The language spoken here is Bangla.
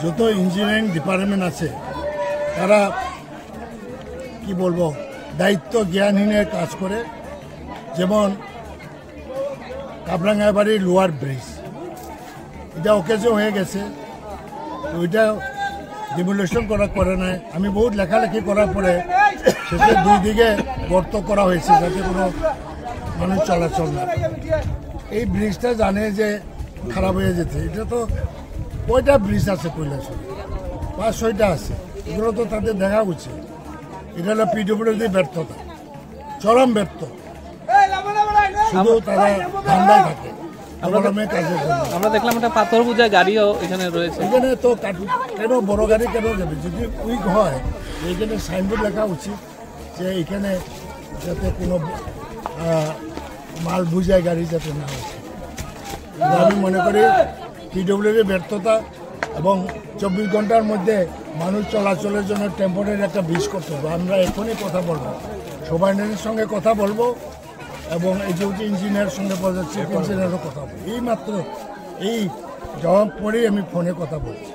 যত ইঞ্জিনিয়ারিং ডিপার্টমেন্ট আছে তারা কি বলবো দায়িত্ব জ্ঞানহীনের কাজ করে। যেমন কাবরাঙ্গাবাড়ি লোয়ার ব্রিজ, এটা অকেজো হয়ে গেছে, ওইটা ডিমোলিশন করে নাই। আমি বহুত লেখালেখি করার পরে সেটা দুই দিকে গর্ত করা হয়েছে যাতে কোনো মানুষ চলাচল না। এই ব্রিজটা জানে যে খারাপ হয়ে যেতে, এটা তো কয়টা ব্রিজ আছে কৈলাসে, 5-6টা আছে, এগুলো তো তাদের দেখা উচিত। এটা হলো পিডব্লিউডি ব্যর্থতা, চরম ব্যর্থ। শুধু তারা ধান্দায় থাকে। আমরা দেখলাম একটা পাথর বোঝা গাড়িও এখানে রয়েছে। এখানে তো কেন বড় গাড়ি কেন যাবে? যদি উইক হয় এখানে সাইনবোর্ড লেখা উচিত যে এখানে যাতে কোনো মাল বুঝায় গাড়ি যাতে না আসে। আমি মনে করি পিডব্লিউডি ব্যর্থতা এবং 24 ঘন্টার মধ্যে মানুষ চলাচলের জন্য টেম্পোরারি একটা ব্রিজ করতে হবে। আমরা এখনই কথা বলবো, সবাইনের সঙ্গে কথা বলবো এবং এই যে ইঞ্জিনিয়ারের সঙ্গে চিফ ইঞ্জিনিয়ারও কথা বলবো। এই মাত্র এই জবাব পরেই আমি ফোনে কথা বলছি।